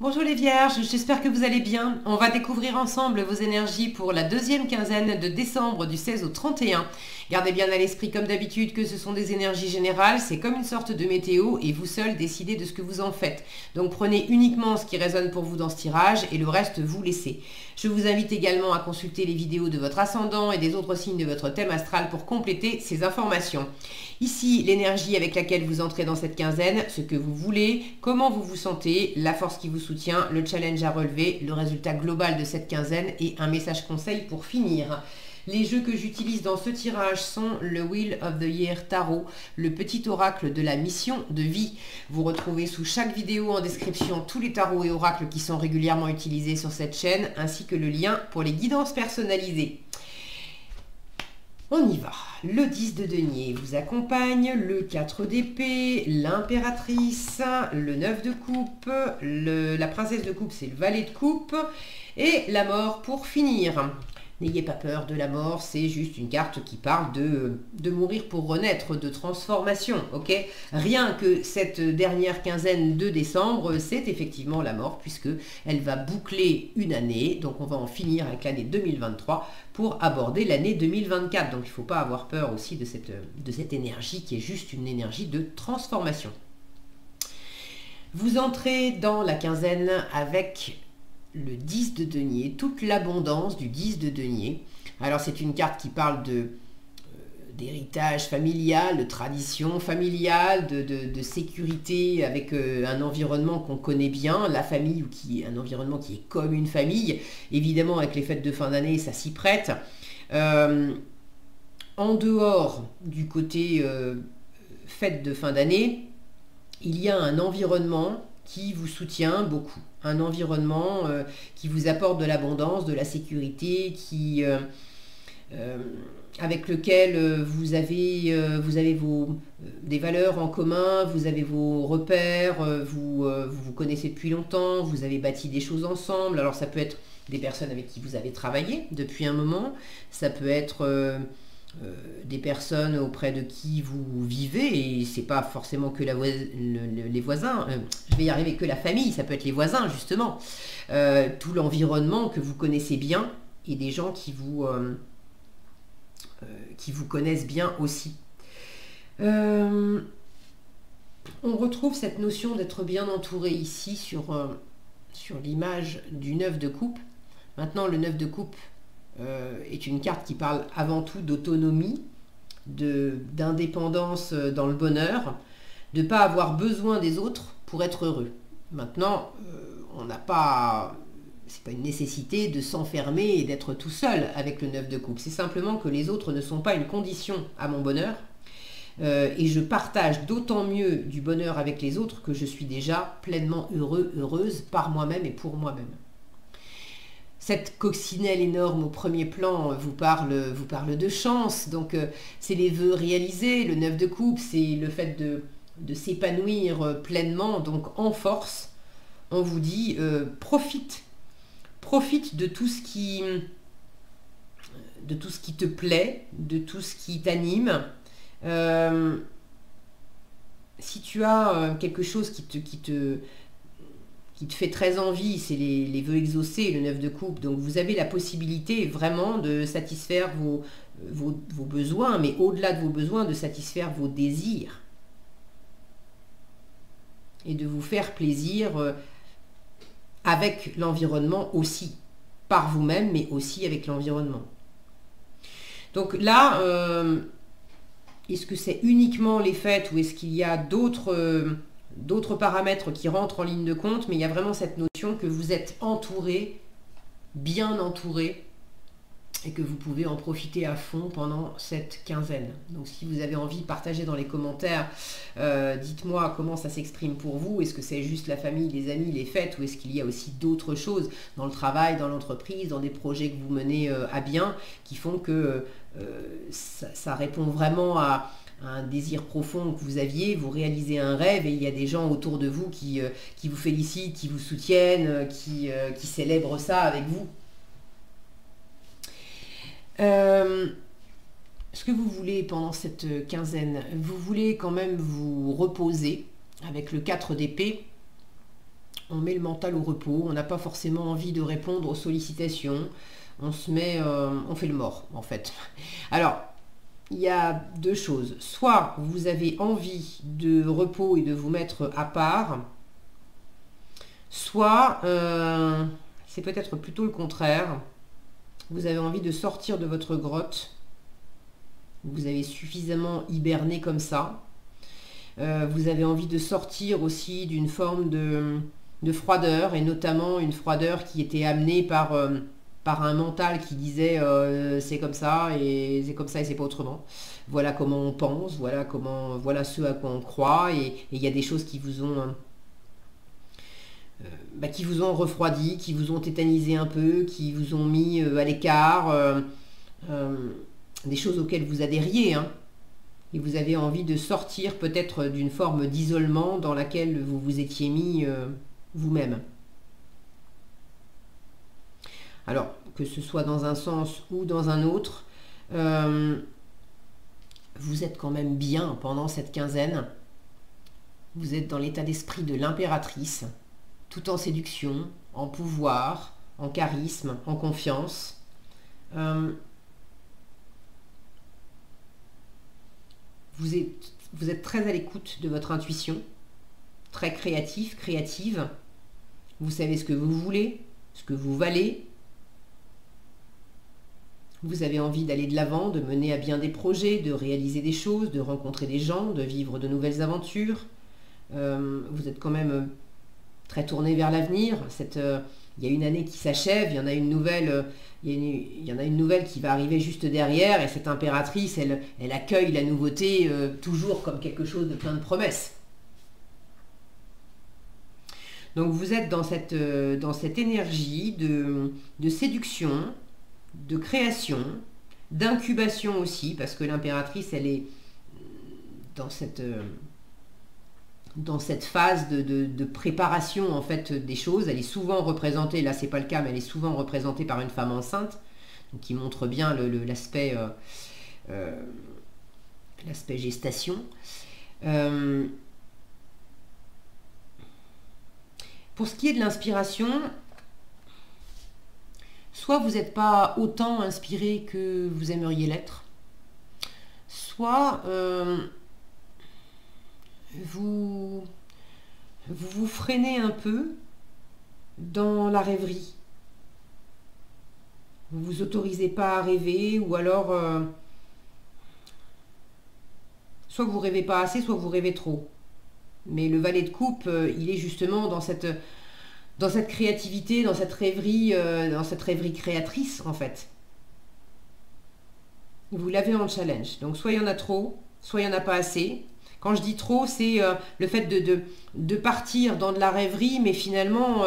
Bonjour les vierges, j'espère que vous allez bien. On va découvrir ensemble vos énergies pour la deuxième quinzaine de décembre du 16 au 31. Gardez bien à l'esprit comme d'habitude que ce sont des énergies générales, c'est comme une sorte de météo et vous seul décidez de ce que vous en faites. Donc prenez uniquement ce qui résonne pour vous dans ce tirage et le reste vous laissez. Je vous invite également à consulter les vidéos de votre ascendant et des autres signes de votre thème astral pour compléter ces informations. Ici, l'énergie avec laquelle vous entrez dans cette quinzaine, ce que vous voulez, comment vous vous sentez, la force qui vous soutient, le challenge à relever, le résultat global de cette quinzaine et un message conseil pour finir. Les jeux que j'utilise dans ce tirage sont le Wheel of the Year Tarot, le petit oracle de la mission de vie. Vous retrouvez sous chaque vidéo en description tous les tarots et oracles qui sont régulièrement utilisés sur cette chaîne, ainsi que le lien pour les guidances personnalisées. On y va. Le 10 de denier vous accompagne, le 4 d'épée, l'impératrice, le 9 de coupe, la princesse de coupe c'est le valet de coupe et la mort pour finir. N'ayez pas peur de la mort, c'est juste une carte qui parle de mourir pour renaître, de transformation, ok? Rien que cette dernière quinzaine de décembre, c'est effectivement la mort, puisque elle va boucler une année, donc on va en finir avec l'année 2023 pour aborder l'année 2024. Donc il ne faut pas avoir peur aussi de cette énergie qui est juste une énergie de transformation. Vous entrez dans la quinzaine avec le 10 de denier, toute l'abondance du 10 de denier. Alors c'est une carte qui parle d'héritage familial, de tradition familiale, de sécurité avec un environnement qu'on connaît bien, la famille, ou un environnement qui est comme une famille. Évidemment avec les fêtes de fin d'année ça s'y prête. En dehors du côté fête de fin d'année, il y a un environnement qui vous soutient beaucoup. Un environnement qui vous apporte de l'abondance, de la sécurité, avec lequel vous avez des valeurs en commun, vous avez vos repères, vous vous connaissez depuis longtemps, vous avez bâti des choses ensemble. Alors ça peut être des personnes avec qui vous avez travaillé depuis un moment, ça peut être des personnes auprès de qui vous vivez, et c'est pas forcément que les voisins, je vais y arriver, que la famille, ça peut être les voisins justement, tout l'environnement que vous connaissez bien et des gens qui vous connaissent bien aussi. On retrouve cette notion d'être bien entouré ici sur l'image du 9 de coupe. Maintenant le 9 de coupe est une carte qui parle avant tout d'autonomie, d'indépendance dans le bonheur, de ne pas avoir besoin des autres pour être heureux. Maintenant, c'est pas une nécessité de s'enfermer et d'être tout seul avec le 9 de coupe. C'est simplement que les autres ne sont pas une condition à mon bonheur. Et je partage d'autant mieux du bonheur avec les autres que je suis déjà pleinement heureux, heureuse par moi-même et pour moi-même. Cette coccinelle énorme au premier plan vous parle de chance, donc c'est les vœux réalisés. Le 9 de coupe, c'est le fait de s'épanouir pleinement, donc en force. On vous dit, profite de tout ce qui te plaît, de tout ce qui t'anime. Si tu as quelque chose qui te fait très envie, c'est les vœux exaucés, le 9 de coupe. Donc vous avez la possibilité vraiment de satisfaire vos besoins, mais au-delà de vos besoins, de satisfaire vos désirs. Et de vous faire plaisir avec l'environnement aussi. Par vous-même, mais aussi avec l'environnement. Donc là, est-ce que c'est uniquement les fêtes ou est-ce qu'il y a d'autres paramètres qui rentrent en ligne de compte, mais il y a vraiment cette notion que vous êtes entouré, bien entouré, et que vous pouvez en profiter à fond pendant cette quinzaine. Donc si vous avez envie, partagez dans les commentaires, dites-moi comment ça s'exprime pour vous. Est-ce que c'est juste la famille, les amis, les fêtes, ou est-ce qu'il y a aussi d'autres choses dans le travail, dans l'entreprise, dans des projets que vous menez à bien, qui font que ça répond vraiment à un désir profond que vous aviez, vous réalisez un rêve et il y a des gens autour de vous qui vous félicitent, qui vous soutiennent, qui célèbrent ça avec vous. Ce que vous voulez pendant cette quinzaine, vous voulez quand même vous reposer avec le 4 d'épée. on met le mental au repos, on n'a pas forcément envie de répondre aux sollicitations, on fait le mort en fait. Alors, il y a deux choses. Soit vous avez envie de repos et de vous mettre à part, soit c'est peut-être plutôt le contraire. Vous avez envie de sortir de votre grotte. Vous avez suffisamment hiberné comme ça. Vous avez envie de sortir aussi d'une forme de froideur, et notamment une froideur qui était amenée par un mental qui disait c'est comme ça et c'est comme ça et c'est pas autrement. Voilà comment on pense, voilà ce à quoi on croit, et il y a des choses qui vous ont refroidi, qui vous ont tétanisé un peu, qui vous ont mis à l'écart, des choses auxquelles vous adhériez, hein, et vous avez envie de sortir peut-être d'une forme d'isolement dans laquelle vous vous étiez mis vous-même. Alors, que ce soit dans un sens ou dans un autre, vous êtes quand même bien pendant cette quinzaine. Vous êtes dans l'état d'esprit de l'impératrice, tout en séduction, en pouvoir, en charisme, en confiance. Vous êtes très à l'écoute de votre intuition, très créatif, créative. Vous savez ce que vous voulez, ce que vous valez. Vous avez envie d'aller de l'avant, de mener à bien des projets, de réaliser des choses, de rencontrer des gens, de vivre de nouvelles aventures. Vous êtes quand même très tourné vers l'avenir. Il y a une année qui s'achève, il y en a une nouvelle, il y en a une nouvelle qui va arriver juste derrière, et cette impératrice, elle accueille la nouveauté toujours comme quelque chose de plein de promesses. Donc vous êtes dans cette énergie de séduction, de création, d'incubation aussi, parce que l'impératrice, elle est dans cette phase de préparation en fait des choses. Elle est souvent représentée, là c'est pas le cas, mais elle est souvent représentée par une femme enceinte, donc qui montre bien l'aspect gestation. Pour ce qui est de l'inspiration, soit vous n'êtes pas autant inspiré que vous aimeriez l'être, soit vous vous freinez un peu dans la rêverie. Vous vous autorisez pas à rêver, ou alors soit vous rêvez pas assez, soit vous rêvez trop. Mais le valet de coupe, il est justement dans cette créativité, dans cette rêverie créatrice en fait. Vous l'avez en challenge. Donc soit il y en a trop, soit il n'y en a pas assez. Quand je dis trop, c'est le fait de partir dans de la rêverie, mais finalement,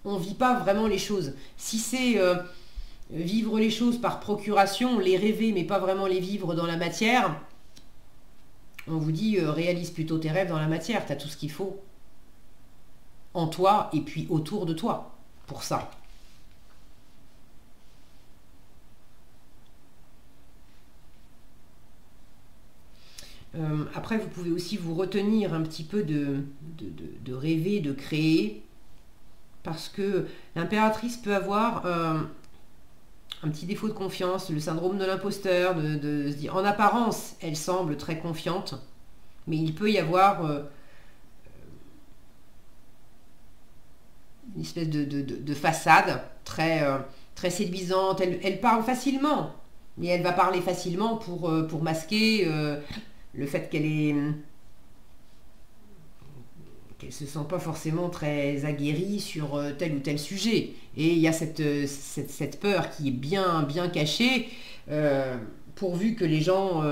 on ne vit pas vraiment les choses. Si c'est vivre les choses par procuration, les rêver, mais pas vraiment les vivre dans la matière, on vous dit réalise plutôt tes rêves dans la matière. Tu as tout ce qu'il faut en toi et puis autour de toi pour ça. Après, vous pouvez aussi vous retenir un petit peu de rêver, de créer, parce que l'impératrice peut avoir un petit défaut de confiance, le syndrome de l'imposteur, de se dire, en apparence, elle semble très confiante, mais il peut y avoir une espèce de façade très séduisante. Elle parle facilement, mais elle va parler facilement pour masquer le fait qu'elle se sent pas forcément très aguerrie sur tel ou tel sujet. Et il y a cette peur qui est bien cachée, pourvu que les gens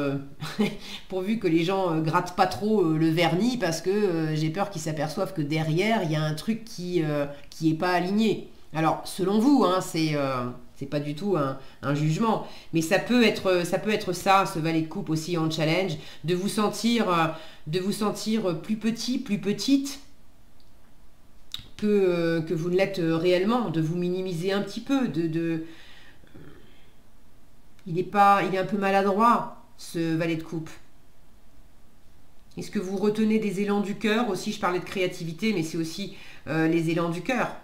grattent pas trop le vernis, parce que j'ai peur qu'ils s'aperçoivent que derrière il y a un truc qui est pas aligné. Alors selon vous, hein, c'est pas du tout un jugement, mais ça peut être ça, ce valet de coupe aussi en challenge, de vous sentir plus petit, plus petite que vous ne l'êtes réellement, de vous minimiser un petit peu, il est un peu maladroit, ce valet de coupe. Est-ce que vous retenez des élans du cœur aussi? Je parlais de créativité, mais c'est aussi les élans du cœur,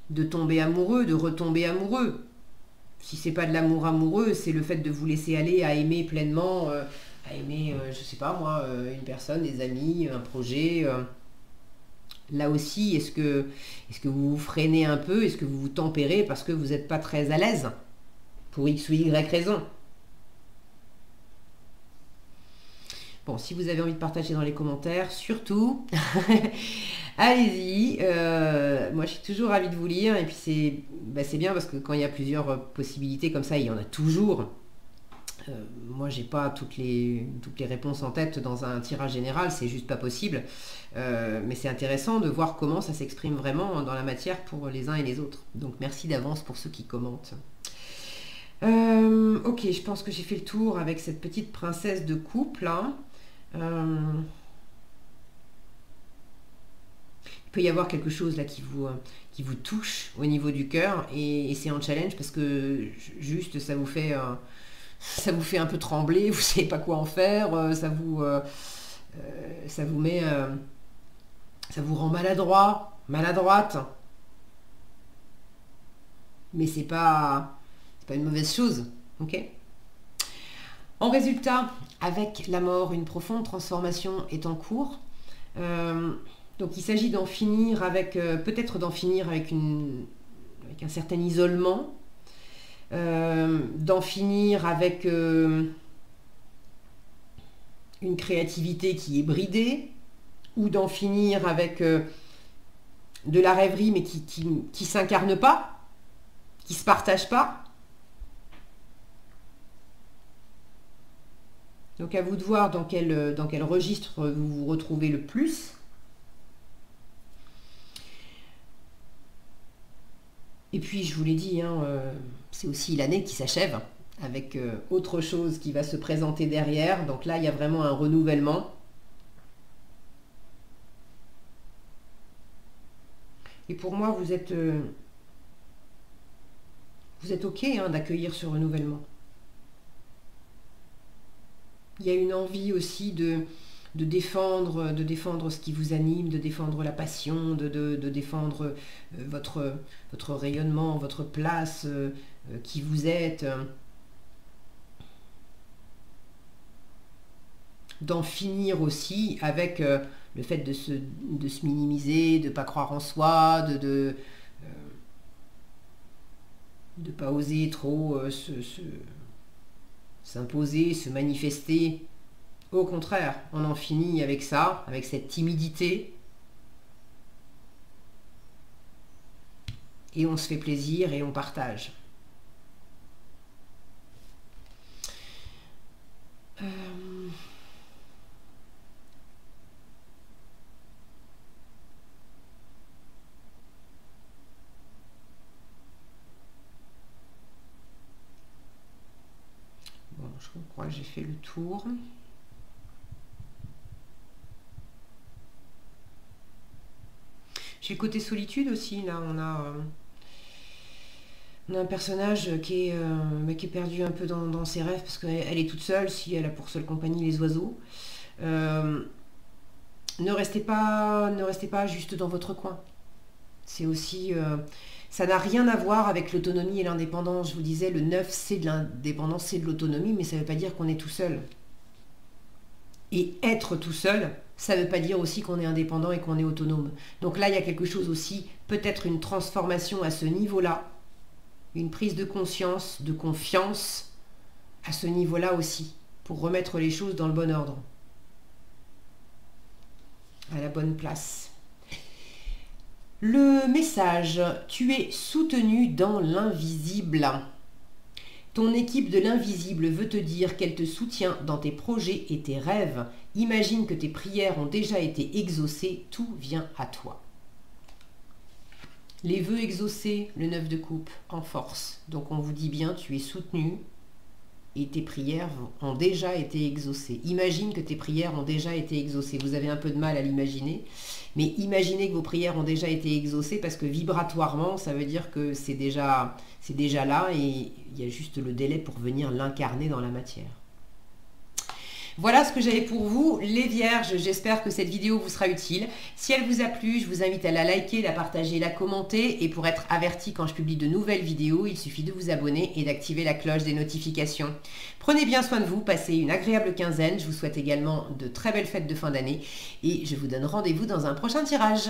de tomber amoureux, de retomber amoureux. Si c'est pas de l'amour amoureux, c'est le fait de vous laisser aller à aimer pleinement, à aimer, je sais pas moi, une personne, des amis, un projet. Là aussi, est-ce que vous vous freinez un peu? Est-ce que vous vous tempérez parce que vous n'êtes pas très à l'aise pour X ou Y raison? Bon, si vous avez envie de partager dans les commentaires, surtout, allez-y. Moi, je suis toujours ravie de vous lire. Et puis, c'est bien parce que quand il y a plusieurs possibilités comme ça, il y en a toujours. Moi, j'ai pas toutes les réponses en tête dans un tirage général, c'est juste pas possible. Mais c'est intéressant de voir comment ça s'exprime vraiment dans la matière pour les uns et les autres. Donc, merci d'avance pour ceux qui commentent. Ok, je pense que j'ai fait le tour avec cette petite princesse de couple. Hein. Il peut y avoir quelque chose là qui vous touche au niveau du cœur et c'est un challenge parce que juste ça vous fait un peu trembler, vous savez pas quoi en faire, ça vous met, ça vous rend maladroite, mais c'est pas une mauvaise chose, ok? En résultat, avec la mort, une profonde transformation est en cours. Donc il s'agit d'en finir avec, peut-être d'en finir avec un certain isolement, d'en finir avec une créativité qui est bridée, ou d'en finir avec de la rêverie mais qui s'incarne pas, qui se partage pas. Donc à vous de voir dans quel registre vous vous retrouvez le plus. Et puis je vous l'ai dit, hein, c'est aussi l'année qui s'achève avec autre chose qui va se présenter derrière. Donc là, il y a vraiment un renouvellement. Et pour moi, vous êtes OK hein, d'accueillir ce renouvellement. Il y a une envie aussi de défendre ce qui vous anime, de défendre la passion, de défendre votre rayonnement, votre place, qui vous êtes. D'en finir aussi avec le fait de se minimiser, de ne pas croire en soi, de ne pas oser trop s'imposer, se manifester. Au contraire, on en finit avec ça, avec cette timidité. Et on se fait plaisir et on partage. Bon, je crois que j'ai fait le tour. J'ai le côté solitude aussi, là, on a un personnage qui est perdu un peu dans ses rêves parce qu'elle est toute seule, si elle a pour seule compagnie les oiseaux. Ne restez pas juste dans votre coin. C'est aussi... ça n'a rien à voir avec l'autonomie et l'indépendance. Je vous disais, le 9, c'est de l'indépendance, c'est de l'autonomie, mais ça ne veut pas dire qu'on est tout seul. Et être tout seul, ça ne veut pas dire aussi qu'on est indépendant et qu'on est autonome. Donc là, il y a quelque chose aussi, peut-être une transformation à ce niveau-là, une prise de conscience, de confiance à ce niveau-là aussi, pour remettre les choses dans le bon ordre, à la bonne place. Le message, tu es soutenu dans l'invisible. Ton équipe de l'invisible veut te dire qu'elle te soutient dans tes projets et tes rêves. Imagine que tes prières ont déjà été exaucées, tout vient à toi. Les vœux exaucés, le 9 de coupe, en force. Donc on vous dit bien, tu es soutenu et tes prières ont déjà été exaucées. Imagine que tes prières ont déjà été exaucées. Vous avez un peu de mal à l'imaginer, mais imaginez que vos prières ont déjà été exaucées parce que vibratoirement, ça veut dire que c'est déjà là et il y a juste le délai pour venir l'incarner dans la matière. Voilà ce que j'avais pour vous, les vierges. J'espère que cette vidéo vous sera utile. Si elle vous a plu, je vous invite à la liker, la partager, la commenter. Et pour être averti quand je publie de nouvelles vidéos, il suffit de vous abonner et d'activer la cloche des notifications. Prenez bien soin de vous, passez une agréable quinzaine. Je vous souhaite également de très belles fêtes de fin d'année. Et je vous donne rendez-vous dans un prochain tirage.